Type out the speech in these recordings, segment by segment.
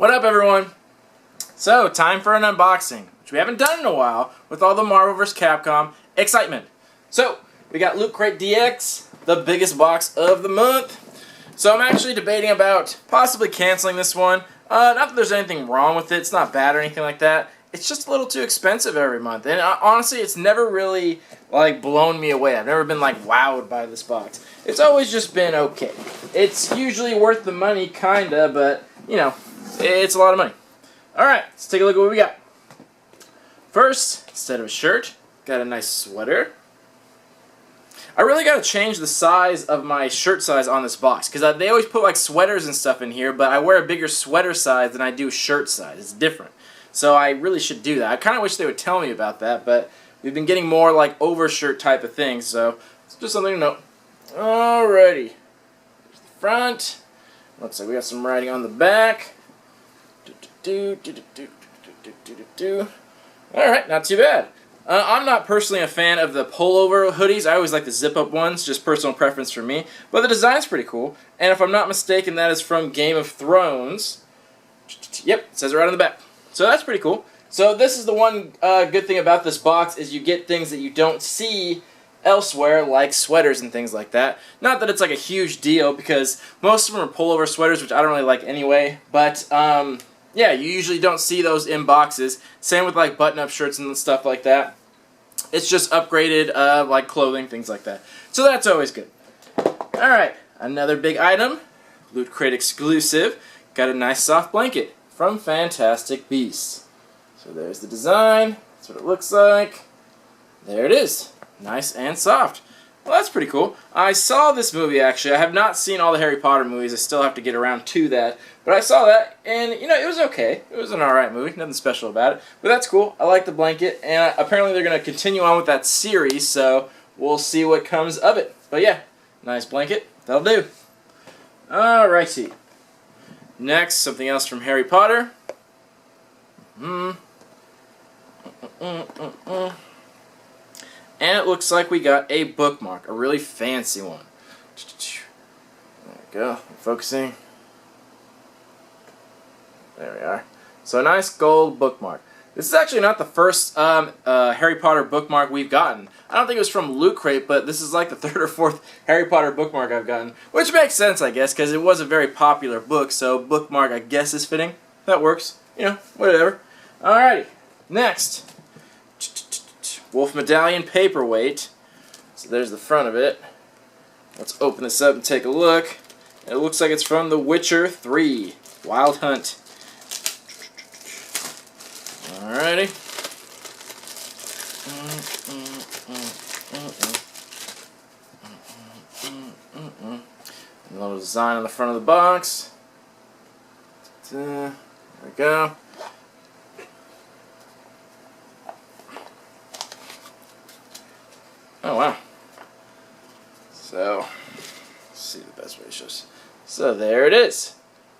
What up, everyone? So, time for an unboxing, which we haven't done in a while, with all the Marvel vs. Capcom excitement. So, we got Loot Crate DX, the biggest box of the month. So I'm actually debating about possibly canceling this one. Not that there's anything wrong with it, it's not bad or anything like that. It's just a little too expensive every month. And honestly, it's never really, blown me away. I've never been, wowed by this box. It's always just been okay. It's usually worth the money, kinda, but, you know, it's a lot of money. Alright, let's take a look at what we got. First, instead of a shirt, got a nice sweater. I really got to change the size of my shirt size on this box, because they always put sweaters and stuff in here, but I wear a bigger sweater size than I do shirt size. It's different. So I really should do that. I kind of wish they would tell me about that, but we've been getting more overshirt type of things, so it's just something to note. Alrighty. Here's the front. Looks like we got some writing on the back. Alright, not too bad. I'm not personally a fan of the pullover hoodies. I always like the zip-up ones, just personal preference for me. But the design's pretty cool. And if I'm not mistaken, that is from Game of Thrones. Yep, it says it right on the back. So that's pretty cool. So this is the one good thing about this box, is you get things that you don't see elsewhere, like sweaters and things like that. Not that it's a huge deal, because most of them are pullover sweaters, which I don't really like anyway. But, yeah, you usually don't see those in boxes. Same with button-up shirts and stuff like that. It's just upgraded clothing, things like that. So that's always good. Alright, another big item. Loot Crate exclusive. Got a nice soft blanket from Fantastic Beasts. So there's the design. That's what it looks like. There it is. Nice and soft. Well, that's pretty cool. I saw this movie, actually. I have not seen all the Harry Potter movies. I still have to get around to that. But I saw that, and, you know, it was okay. It was an alright movie. Nothing special about it. But that's cool. I like the blanket. And apparently they're going to continue on with that series, so we'll see what comes of it. But yeah, nice blanket. That'll do. Alrighty. Next, something else from Harry Potter. And it looks like we got a bookmark, a really fancy one. There we go, focusing. There we are. So a nice gold bookmark. This is actually not the first Harry Potter bookmark we've gotten. I don't think it was from Loot Crate, but this is the third or fourth Harry Potter bookmark I've gotten. Which makes sense, I guess, because it was a very popular book, so bookmark, I guess, is fitting. That works. You know, whatever. Alrighty, next. Wolf Medallion Paperweight. So there's the front of it. Let's open this up and take a look. It looks like it's from The Witcher 3, Wild Hunt. Alrighty. A little design on the front of the box. There we go. Oh, wow. So, let's see the best way to show this. So, there it is.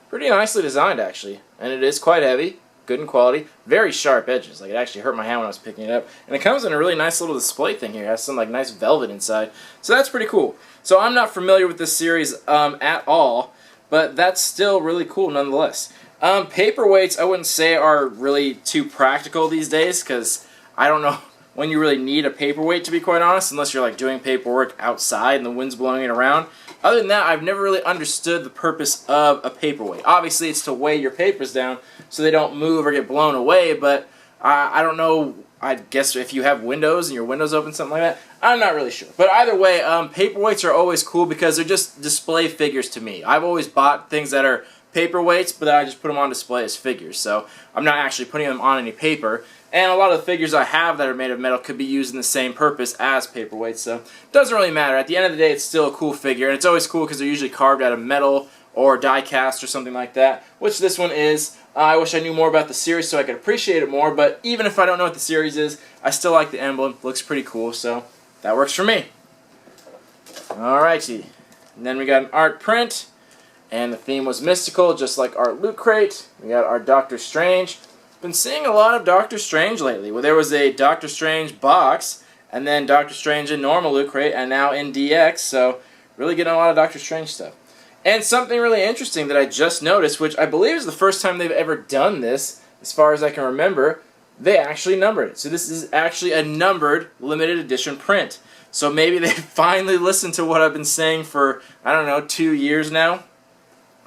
Pretty nicely designed, actually. And it is quite heavy. Good in quality. Very sharp edges. It actually hurt my hand when I was picking it up. And it comes in a really nice little display thing here. It has some, nice velvet inside. So, that's pretty cool. So, I'm not familiar with this series at all. But that's still really cool, nonetheless. Paperweights, I wouldn't say are really too practical these days. Because I don't know when you really need a paperweight, to be quite honest, unless you're doing paperwork outside and the wind's blowing it around. Other than that, I've never really understood the purpose of a paperweight. Obviously, it's to weigh your papers down so they don't move or get blown away, but I don't know, I guess if you have windows and your windows open, something like that, I'm not really sure. But either way, paperweights are always cool because they're just display figures to me. I've always bought things that are paperweights, but then I just put them on display as figures, so I'm not actually putting them on any paper. And a lot of the figures I have that are made of metal could be used in the same purpose as paperweights, so it doesn't really matter. At the end of the day, it's still a cool figure, and it's always cool because they're usually carved out of metal or die cast or something like that, which this one is. I wish I knew more about the series so I could appreciate it more, but even if I don't know what the series is, I still like the emblem. It looks pretty cool, so that works for me. Alrighty. And then we got an art print, and the theme was mystical, just like our Loot Crate. We got our Doctor Strange. Been seeing a lot of Doctor Strange lately. Well, there was a Doctor Strange box, and then Doctor Strange in normal Loot Crate, and now in DX, so really getting a lot of Doctor Strange stuff. And something really interesting that I just noticed, which I believe is the first time they've ever done this, as far as I can remember, they actually numbered it. So this is actually a numbered limited edition print. So maybe they finally listened to what I've been saying for, I don't know, 2 years now.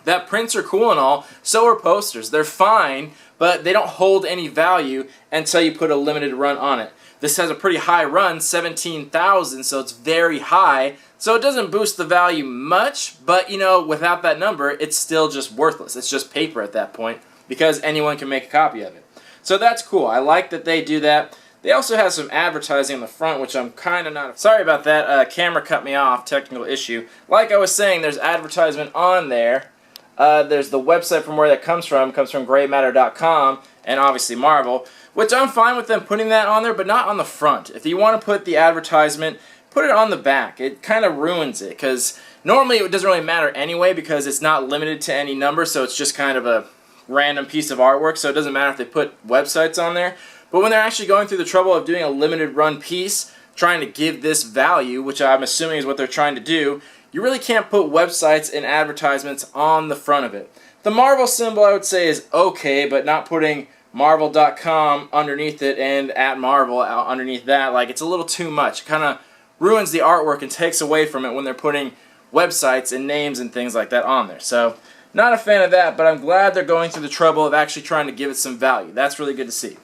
That prints are cool and all, so are posters. They're fine, but they don't hold any value until you put a limited run on it. This has a pretty high run, 17,000, so it's very high. So it doesn't boost the value much, but you know, without that number, it's still just worthless. It's just paper at that point, because anyone can make a copy of it. So that's cool. I like that they do that. They also have some advertising on the front, which I'm kind of not... Sorry about that. Camera cut me off. Technical issue. Like I was saying, there's advertisement on there. There's the website from where that comes from graymatter.com, and obviously Marvel, which I'm fine with them putting that on there, but not on the front. If you want to put the advertisement, put it on the back. It kind of ruins it, because normally it doesn't really matter anyway, because it's not limited to any number, so it's just kind of a random piece of artwork, so it doesn't matter if they put websites on there. But when they're actually going through the trouble of doing a limited run piece, trying to give this value, which I'm assuming is what they're trying to do, you really can't put websites and advertisements on the front of it. The Marvel symbol, I would say, is okay, but not putting Marvel.com underneath it and at Marvel underneath that, like, it's a little too much. It kind of ruins the artwork and takes away from it when they're putting websites and names and things like that on there. So, not a fan of that, but I'm glad they're going through the trouble of actually trying to give it some value. That's really good to see.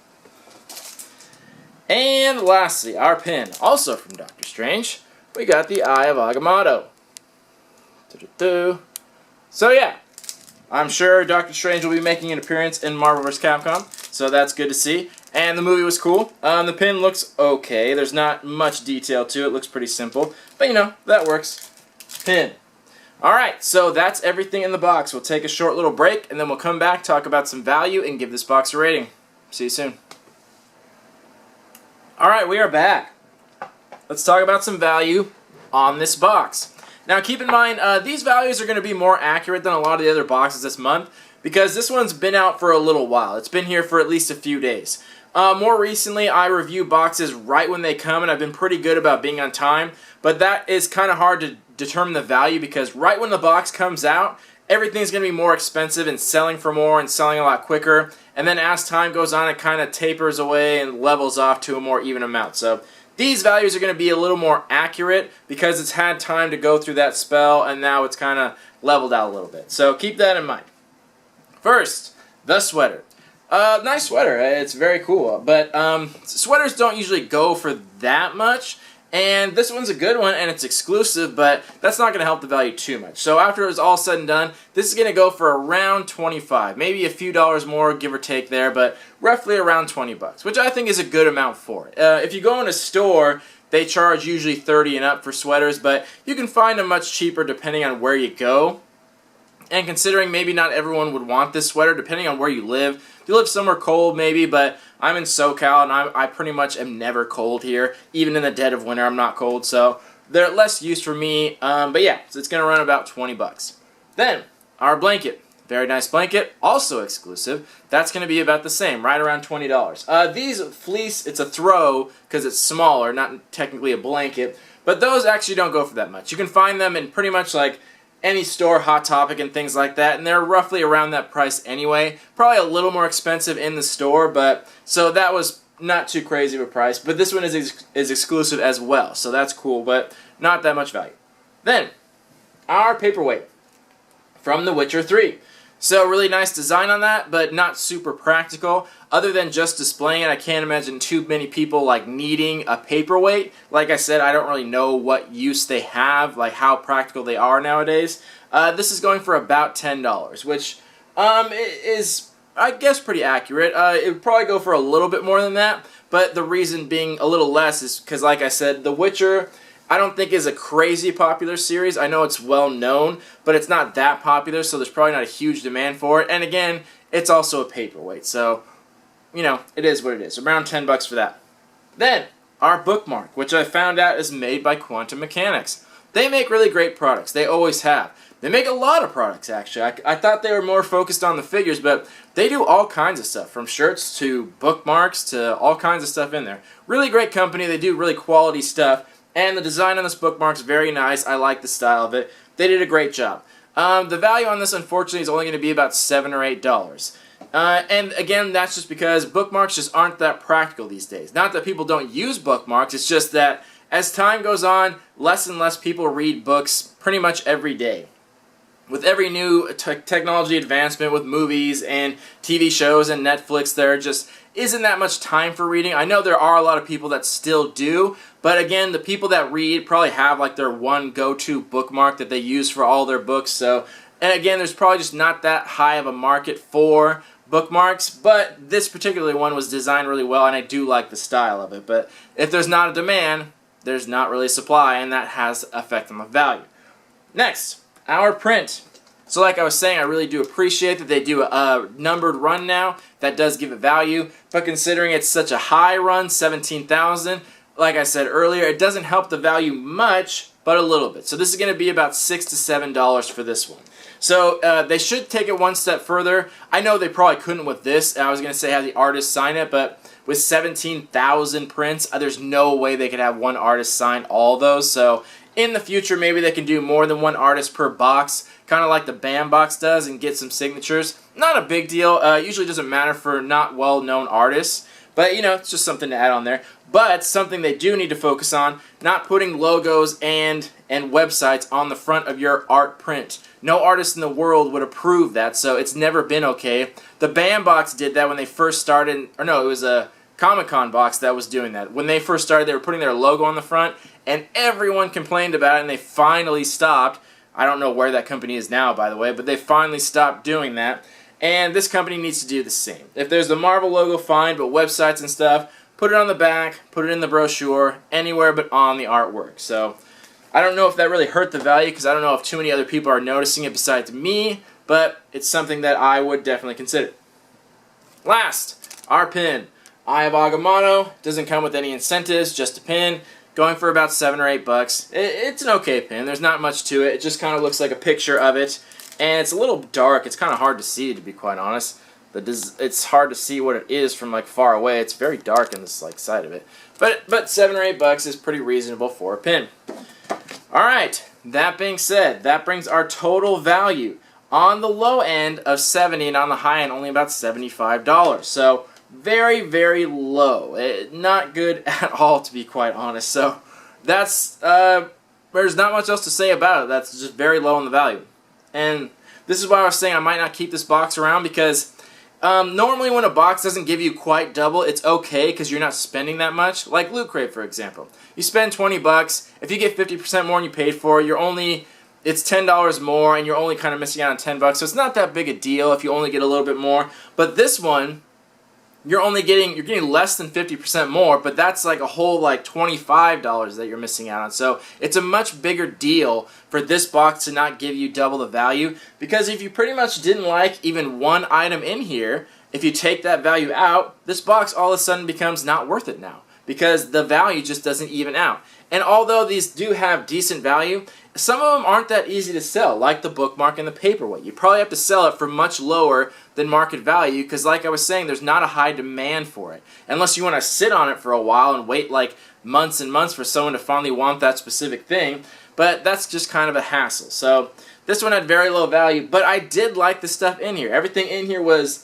And lastly, our pin, also from Doctor Strange, we got the Eye of Agamotto. So yeah, I'm sure Doctor Strange will be making an appearance in Marvel vs. Capcom, so that's good to see. And the movie was cool. The pin looks okay. There's not much detail to it. It looks pretty simple, but you know, that works. Pin. Alright, so that's everything in the box. We'll take a short little break, and then we'll come back, talk about some value, and give this box a rating. See you soon. Alright, we are back. Let's talk about some value on this box. Now keep in mind, these values are going to be more accurate than a lot of the other boxes this month, because this one's been out for a little while. It's been here for at least a few days. More recently, I review boxes right when they come, and I've been pretty good about being on time, but that is kind of hard to determine the value, because right when the box comes out, everything's going to be more expensive and selling for more and selling a lot quicker, and then as time goes on, it kind of tapers away and levels off to a more even amount. So these values are going to be a little more accurate because it's had time to go through that spell, and now it's kind of leveled out a little bit. So keep that in mind. First, the sweater. Nice sweater. It's very cool. But sweaters don't usually go for that much, and this one's a good one, and it's exclusive, but that's not going to help the value too much. So after it's all said and done, this is going to go for around $25. Maybe a few dollars more, give or take there, but roughly around $20, which I think is a good amount for it. If you go in a store, they charge usually $30 and up for sweaters, but you can find them much cheaper depending on where you go. And considering maybe not everyone would want this sweater, depending on where you live. If you live somewhere cold maybe, but I'm in SoCal and I pretty much am never cold here. Even in the dead of winter I'm not cold, so they're less use for me. But yeah, so it's going to run about $20. Then, our blanket. Very nice blanket, also exclusive. That's going to be about the same, right around $20. These fleece, it's a throw because it's smaller, not technically a blanket. But those actually don't go for that much. You can find them in pretty much like any store, Hot Topic and things like that, and they're roughly around that price anyway. Probably a little more expensive in the store, but so that was not too crazy of a price. But this one is exclusive as well, so that's cool, but not that much value. Then, our paperweight from The Witcher 3. So really nice design on that, but not super practical. Other than just displaying it, I can't imagine too many people like needing a paperweight. Like I said, I don't really know what use they have, like how practical they are nowadays. This is going for about $10, which is, I guess, pretty accurate. It would probably go for a little bit more than that, but the reason being a little less is because, like I said, The Witcher, I don't think is a crazy popular series. I know it's well known, but it's not that popular, so there's probably not a huge demand for it. And again, it's also a paperweight, so, you know, it is what it is. Around $10 for that. Then, our bookmark, which I found out is made by Quantum Mechanics. They make really great products. They always have. They make a lot of products, actually. I thought they were more focused on the figures, but they do all kinds of stuff, from shirts to bookmarks to all kinds of stuff in there. Really great company. They do really quality stuff. And the design on this bookmark's very nice. I like the style of it. They did a great job. The value on this, unfortunately, is only going to be about $7 or $8. And again, that's just because bookmarks just aren't that practical these days. Not that people don't use bookmarks, it's just that as time goes on, less and less people read books pretty much every day. With every new technology advancement with movies and TV shows and Netflix, there just isn't that much time for reading. I know there are a lot of people that still do, but again, the people that read probably have like their one go-to bookmark that they use for all their books. So, and again, there's probably just not that high of a market for bookmarks, but this particular one was designed really well, and I do like the style of it. But if there's not a demand, there's not really a supply, and that has an effect on the value. Next, our print. So like I was saying, I really do appreciate that they do a numbered run now. That does give it value, but considering it's such a high run, 17,000, like I said earlier, it doesn't help the value much, but a little bit. So this is going to be about $6 to $7 for this one. So they should take it one step further. I know they probably couldn't with this. I was going to say have the artist sign it, but with 17,000 prints, there's no way they could have one artist sign all those. So in the future, maybe they can do more than one artist per box, kind of like the BAM box does, and get some signatures. Not a big deal. Usually doesn't matter for not well-known artists, but you know, it's just something to add on there. But something they do need to focus on, not putting logos and websites on the front of your art print. No artist in the world would approve that, so it's never been okay. The BAM box did that when they first started, or no, it was a Comic-Con box that was doing that. When they first started, they were putting their logo on the front, and everyone complained about it, and they finally stopped. I don't know where that company is now, by the way, but they finally stopped doing that, and this company needs to do the same. If there's the Marvel logo, fine, but websites and stuff, put it on the back, put it in the brochure, anywhere but on the artwork. So I don't know if that really hurt the value, because I don't know if too many other people are noticing it besides me, but it's something that I would definitely consider. Last, our pin. Eye of Agamotto, doesn't come with any incentives, just a pin, going for about $7 or $8. It's an okay pin, there's not much to it, it just kind of looks like a picture of it, and it's a little dark, it's kind of hard to see, to be quite honest. It's hard to see what it is from like far away, it's very dark in this like side of it. But $7 or $8 is pretty reasonable for a pin. Alright, that being said, that brings our total value on the low end of $70 and on the high end only about $75. So very, very low. Not good at all, to be quite honest. So that's, there's not much else to say about it. That's just very low on the value. And this is why I was saying I might not keep this box around, because normally when a box doesn't give you quite double, it's okay because you're not spending that much. Like Loot Crate, for example. You spend $20, if you get 50% more than you paid for, it's $10 more, and you're only kind of missing out on $10. So it's not that big a deal if you only get a little bit more. But this one, you're getting less than 50% more, but that's like a whole like $25 that you're missing out on. So it's a much bigger deal for this box to not give you double the value, because if you pretty much didn't like even one item in here, if you take that value out, this box all of a sudden becomes not worth it now, because the value just doesn't even out. And although these do have decent value, some of them aren't that easy to sell, like the bookmark and the paperweight. You probably have to sell it for much lower than market value, because like I was saying, there's not a high demand for it. Unless you want to sit on it for a while and wait like months and months for someone to finally want that specific thing, but that's just kind of a hassle. So this one had very low value, but I did like the stuff in here. Everything in here was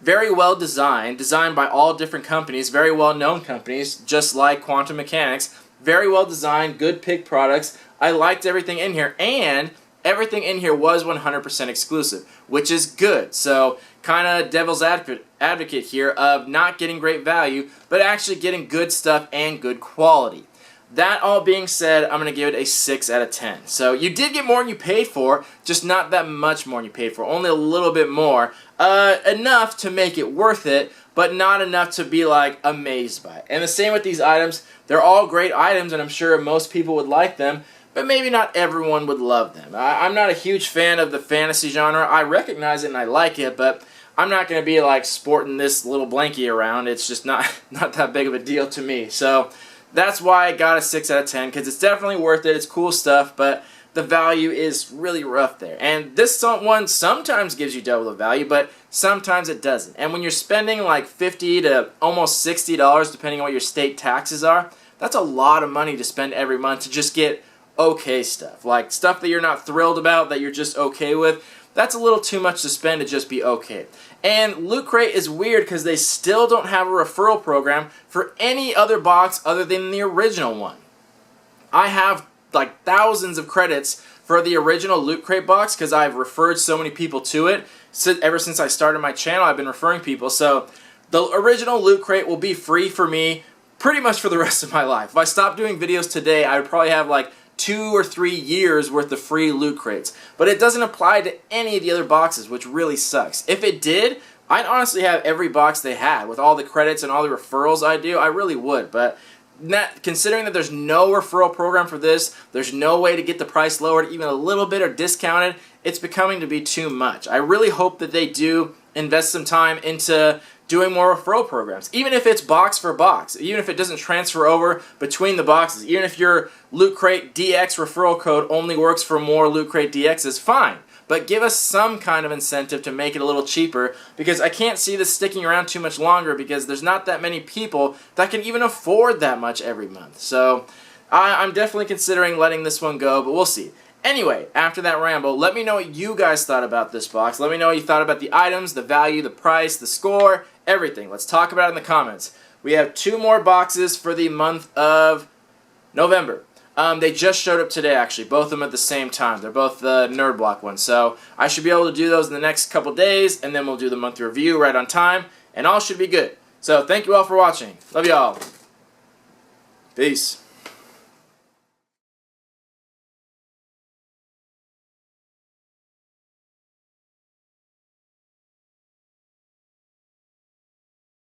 very well designed by all different companies, very well known companies, just like Quantum Mechanics. Very well designed, good pick products. I liked everything in here, and everything in here was 100% exclusive, which is good. So kind of devil's advocate here of not getting great value, but actually getting good stuff and good quality. That all being said, I'm going to give it a 6 out of 10. So you did get more than you paid for, just not that much more than you paid for, only a little bit more. Enough to make it worth it, but not enough to be like amazed by it. And the same with these items. They're all great items, and I'm sure most people would like them, but maybe not everyone would love them. I'm not a huge fan of the fantasy genre. I recognize it and I like it, but I'm not going to be like sporting this little blankie around. It's just not that big of a deal to me. So that's why I got a 6 out of 10, because it's definitely worth it. It's cool stuff, but the value is really rough there. And this one sometimes gives you double the value, but sometimes it doesn't. And when you're spending like $50 to almost $60, depending on what your state taxes are, that's a lot of money to spend every month to just get okay stuff. Like stuff that you're not thrilled about, that you're just okay with. That's a little too much to spend to just be okay. And Loot Crate is weird because they still don't have a referral program for any other box other than the original one. I have like thousands of credits for the original Loot Crate box because I've referred so many people to it. Ever since I started my channel, I've been referring people. So the original Loot Crate will be free for me pretty much for the rest of my life. If I stopped doing videos today, I would probably have like 2 or 3 years worth of free Loot Crates. But it doesn't apply to any of the other boxes, which really sucks. If it did, I'd honestly have every box they had with all the credits and all the referrals I do. I really would, but considering that there's no referral program for this, there's no way to get the price lowered even a little bit or discounted, it's becoming to be too much. I really hope that they do invest some time into doing more referral programs, even if it's box for box, even if it doesn't transfer over between the boxes, even if your Loot Crate DX referral code only works for more Loot Crate DXs, fine. But give us some kind of incentive to make it a little cheaper, because I can't see this sticking around too much longer because there's not that many people that can even afford that much every month. So I'm definitely considering letting this one go, but we'll see. Anyway, after that ramble, let me know what you guys thought about this box. Let me know what you thought about the items, the value, the price, the score, everything. Let's talk about it in the comments. We have 2 more boxes for the month of November. They just showed up today, actually. Both of them at the same time. They're both the Nerd Block ones. So I should be able to do those in the next couple days, and then we'll do the monthly review right on time, and all should be good. So thank you all for watching. Love you all. Peace.